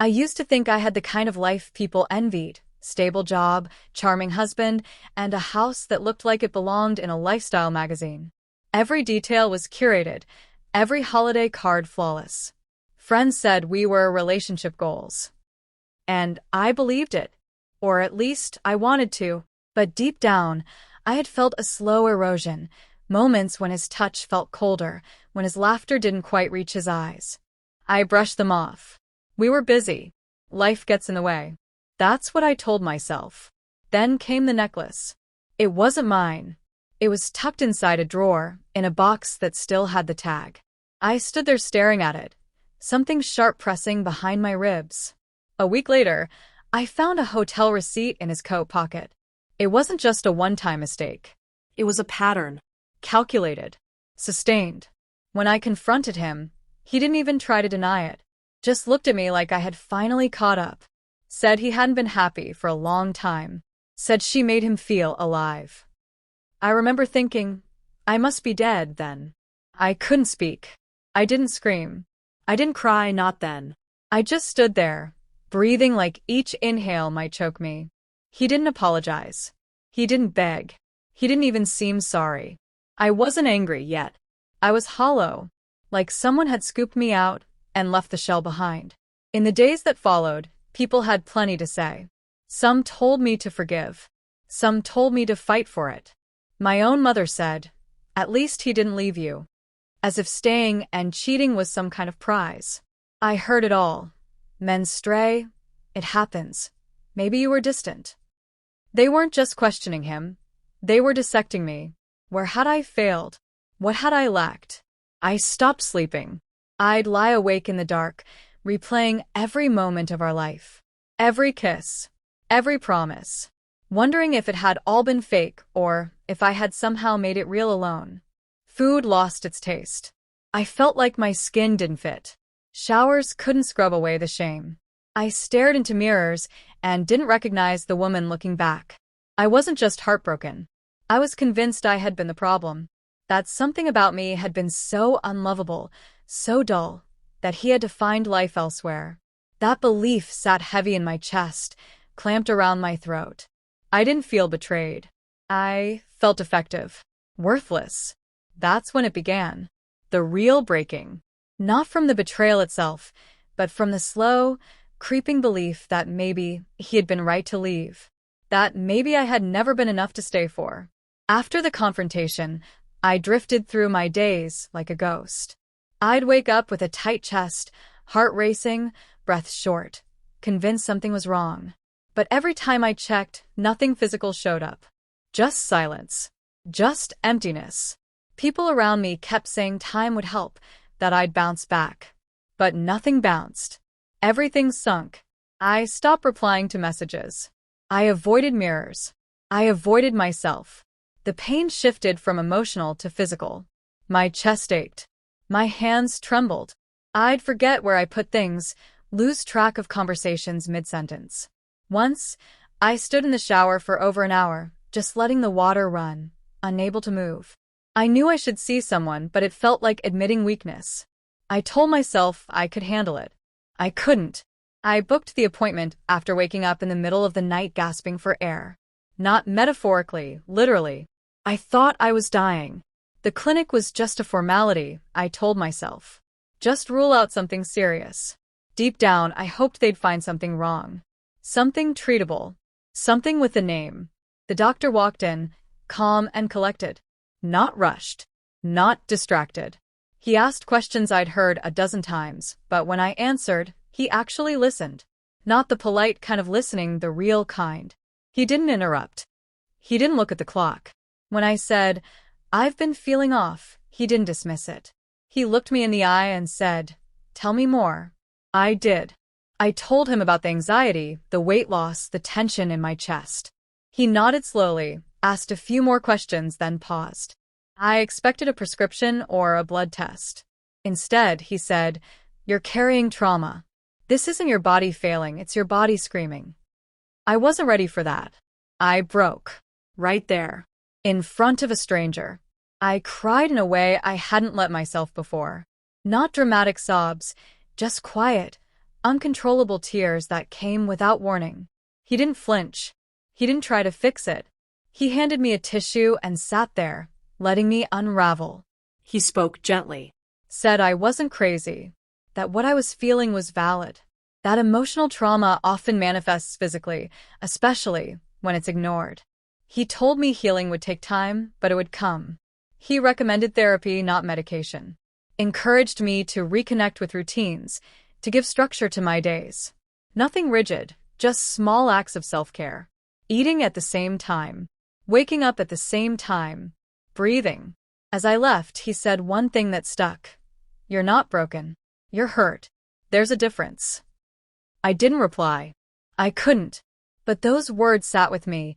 I used to think I had the kind of life people envied: stable job, charming husband, and a house that looked like it belonged in a lifestyle magazine. Every detail was curated, every holiday card flawless. Friends said we were relationship goals. And I believed it. Or at least I wanted to. But deep down, I had felt a slow erosion, moments when his touch felt colder, when his laughter didn't quite reach his eyes. I brushed them off. We were busy. Life gets in the way. That's what I told myself. Then came the necklace. It wasn't mine. It was tucked inside a drawer, in a box that still had the tag. I stood there staring at it, something sharp pressing behind my ribs. A week later, I found a hotel receipt in his coat pocket. It wasn't just a one-time mistake. It was a pattern. Calculated. Sustained. When I confronted him, he didn't even try to deny it. Just looked at me like I had finally caught up. Said he hadn't been happy for a long time. Said she made him feel alive. I remember thinking, I must be dead then. I couldn't speak. I didn't scream. I didn't cry, not then. I just stood there, breathing like each inhale might choke me. He didn't apologize. He didn't beg. He didn't even seem sorry. I wasn't angry yet. I was hollow, like someone had scooped me out and left the shell behind. In the days that followed, people had plenty to say. Some told me to forgive. Some told me to fight for it. My own mother said, "At least he didn't leave you." As if staying and cheating was some kind of prize. I heard it all. Men stray. It happens. Maybe you were distant. They weren't just questioning him. They were dissecting me. Where had I failed? What had I lacked? I stopped sleeping. I'd lie awake in the dark, replaying every moment of our life. Every kiss. Every promise. Wondering if it had all been fake or if I had somehow made it real alone. Food lost its taste. I felt like my skin didn't fit. Showers couldn't scrub away the shame. I stared into mirrors and didn't recognize the woman looking back. I wasn't just heartbroken. I was convinced I had been the problem. That something about me had been so unlovable, so dull, that he had to find life elsewhere. That belief sat heavy in my chest, clamped around my throat. I didn't feel betrayed. I felt defective. Worthless. That's when it began. The real breaking. Not from the betrayal itself, but from the slow, creeping belief that maybe he had been right to leave. That maybe I had never been enough to stay for. After the confrontation, I drifted through my days like a ghost. I'd wake up with a tight chest, heart racing, breath short, convinced something was wrong. But every time I checked, nothing physical showed up. Just silence. Just emptiness. People around me kept saying time would help, that I'd bounce back. But nothing bounced. Everything sunk. I stopped replying to messages. I avoided mirrors. I avoided myself. The pain shifted from emotional to physical. My chest ached. My hands trembled. I'd forget where I put things, lose track of conversations mid-sentence. Once, I stood in the shower for over an hour, just letting the water run, unable to move. I knew I should see someone, but it felt like admitting weakness. I told myself I could handle it. I couldn't. I booked the appointment after waking up in the middle of the night gasping for air. Not metaphorically, literally. I thought I was dying. The clinic was just a formality, I told myself. Just rule out something serious. Deep down, I hoped they'd find something wrong. Something treatable. Something with a name. The doctor walked in, calm and collected. Not rushed. Not distracted. He asked questions I'd heard a dozen times, but when I answered, he actually listened. Not the polite kind of listening, the real kind. He didn't interrupt. He didn't look at the clock. When I said, "I've been feeling off," he didn't dismiss it. He looked me in the eye and said, "Tell me more." I did. I told him about the anxiety, the weight loss, the tension in my chest. He nodded slowly, asked a few more questions, then paused. I expected a prescription or a blood test. Instead, he said, "You're carrying trauma. This isn't your body failing, it's your body screaming." I wasn't ready for that. I broke. Right there. In front of a stranger. I cried in a way I hadn't let myself before. Not dramatic sobs, just quiet, uncontrollable tears that came without warning. He didn't flinch. He didn't try to fix it. He handed me a tissue and sat there, letting me unravel. He spoke gently. Said I wasn't crazy, that what I was feeling was valid, that emotional trauma often manifests physically, especially when it's ignored. He told me healing would take time, but it would come. He recommended therapy, not medication. Encouraged me to reconnect with routines, to give structure to my days. Nothing rigid, just small acts of self-care. Eating at the same time. Waking up at the same time. Breathing. As I left, he said one thing that stuck. You're not broken. You're hurt. There's a difference. I didn't reply. I couldn't. But those words sat with me,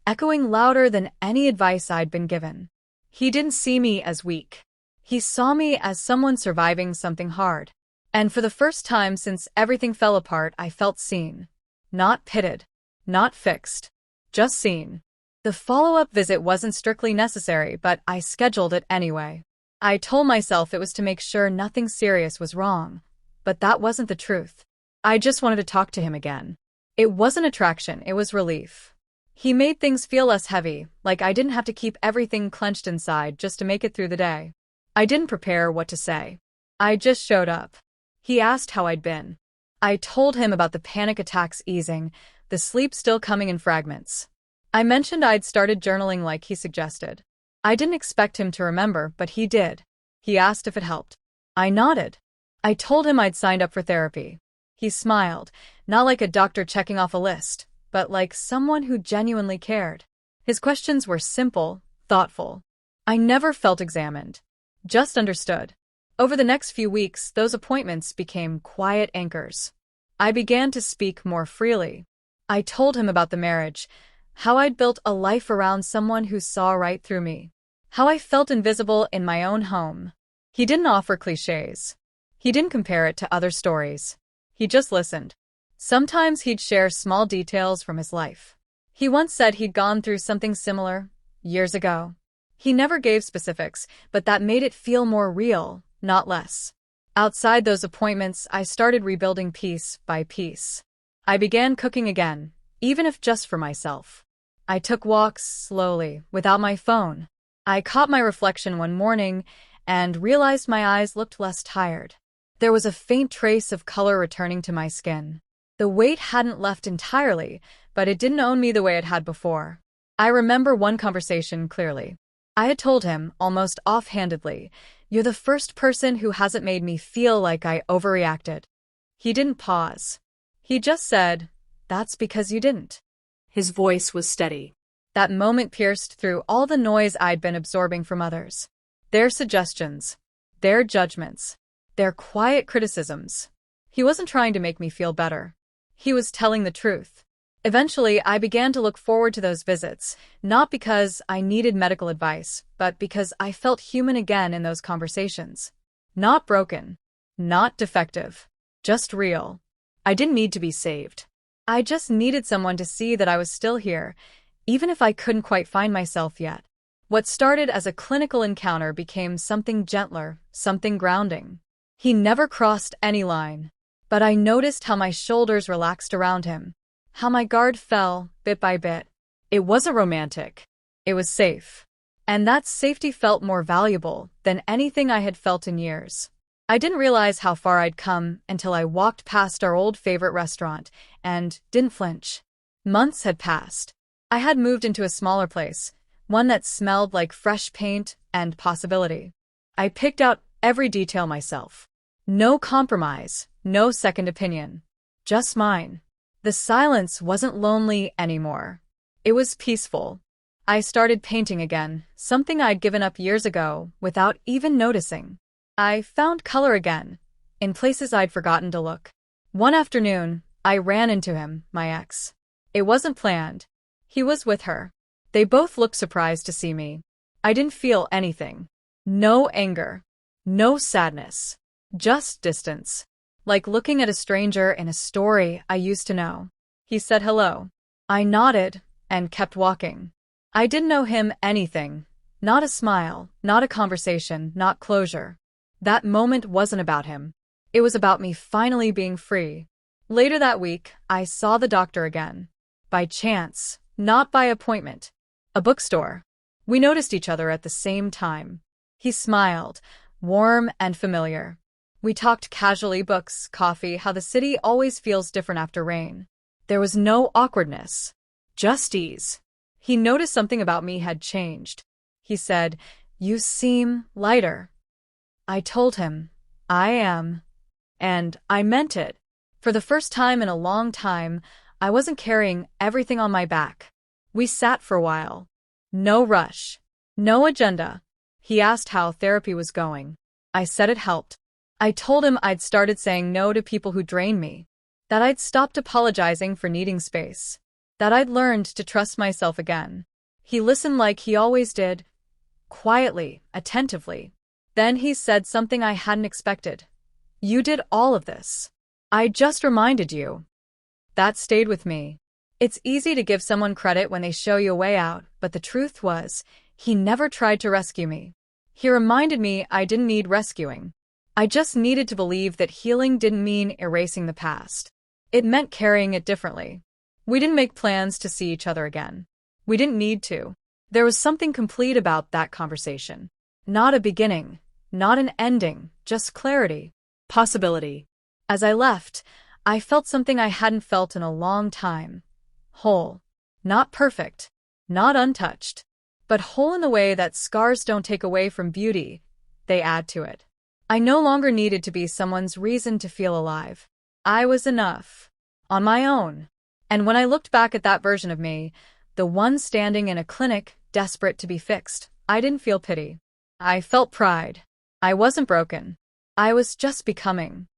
echoing louder than any advice I'd been given. He didn't see me as weak. He saw me as someone surviving something hard. And for the first time since everything fell apart, I felt seen. Not pitted. Not fixed. Just seen. The follow-up visit wasn't strictly necessary, but I scheduled it anyway. I told myself it was to make sure nothing serious was wrong. But that wasn't the truth. I just wanted to talk to him again. It wasn't attraction, it was relief. He made things feel less heavy, like I didn't have to keep everything clenched inside just to make it through the day. I didn't prepare what to say. I just showed up. He asked how I'd been. I told him about the panic attacks easing, the sleep still coming in fragments. I mentioned I'd started journaling like he suggested. I didn't expect him to remember, but he did. He asked if it helped. I nodded. I told him I'd signed up for therapy. He smiled, not like a doctor checking off a list, but like someone who genuinely cared. His questions were simple, thoughtful. I never felt examined. Just understood. Over the next few weeks, those appointments became quiet anchors. I began to speak more freely. I told him about the marriage, how I'd built a life around someone who saw right through me, how I felt invisible in my own home. He didn't offer cliches. He didn't compare it to other stories. He just listened. Sometimes he'd share small details from his life. He once said he'd gone through something similar, years ago. He never gave specifics, but that made it feel more real, not less. Outside those appointments, I started rebuilding piece by piece. I began cooking again, even if just for myself. I took walks slowly, without my phone. I caught my reflection one morning and realized my eyes looked less tired. There was a faint trace of color returning to my skin. The weight hadn't left entirely, but it didn't own me the way it had before. I remember one conversation clearly. I had told him, almost offhandedly, "You're the first person who hasn't made me feel like I overreacted." He didn't pause. He just said, "That's because you didn't." His voice was steady. That moment pierced through all the noise I'd been absorbing from others. Their suggestions, their judgments, their quiet criticisms. He wasn't trying to make me feel better. He was telling the truth. Eventually, I began to look forward to those visits, not because I needed medical advice, but because I felt human again in those conversations. Not broken. Not defective. Just real. I didn't need to be saved. I just needed someone to see that I was still here, even if I couldn't quite find myself yet. What started as a clinical encounter became something gentler, something grounding. He never crossed any line, but I noticed how my shoulders relaxed around him, how my guard fell, bit by bit. It wasn't romantic. It was safe. And that safety felt more valuable than anything I had felt in years. I didn't realize how far I'd come until I walked past our old favorite restaurant and didn't flinch. Months had passed. I had moved into a smaller place, one that smelled like fresh paint and possibility. I picked out every detail myself. No compromise, no second opinion. Just mine. The silence wasn't lonely anymore. It was peaceful. I started painting again, something I'd given up years ago without even noticing. I found color again, in places I'd forgotten to look. One afternoon, I ran into him, my ex. It wasn't planned. He was with her. They both looked surprised to see me. I didn't feel anything. No anger. No sadness. Just distance. Like looking at a stranger in a story I used to know. He said hello. I nodded and kept walking. I didn't know him anything. Not a smile, not a conversation, not closure. That moment wasn't about him. It was about me finally being free. Later that week, I saw the doctor again. By chance, not by appointment. A bookstore. We noticed each other at the same time. He smiled, warm and familiar. We talked casually, books, coffee, how the city always feels different after rain. There was no awkwardness, just ease. He noticed something about me had changed. He said, "You seem lighter." I told him, "I am." And I meant it. For the first time in a long time, I wasn't carrying everything on my back. We sat for a while. No rush. No agenda. He asked how therapy was going. I said it helped. I told him I'd started saying no to people who drained me. That I'd stopped apologizing for needing space. That I'd learned to trust myself again. He listened like he always did. Quietly, attentively. Then he said something I hadn't expected. "You did all of this. I just reminded you." That stayed with me. It's easy to give someone credit when they show you a way out, but the truth was, he never tried to rescue me. He reminded me I didn't need rescuing. I just needed to believe that healing didn't mean erasing the past. It meant carrying it differently. We didn't make plans to see each other again. We didn't need to. There was something complete about that conversation. Not a beginning, not an ending, just clarity. Possibility. As I left, I felt something I hadn't felt in a long time. Whole. Not perfect. Not untouched. But whole in the way that scars don't take away from beauty, they add to it. I no longer needed to be someone's reason to feel alive. I was enough. On my own. And when I looked back at that version of me, the one standing in a clinic, desperate to be fixed, I didn't feel pity. I felt pride. I wasn't broken. I was just becoming.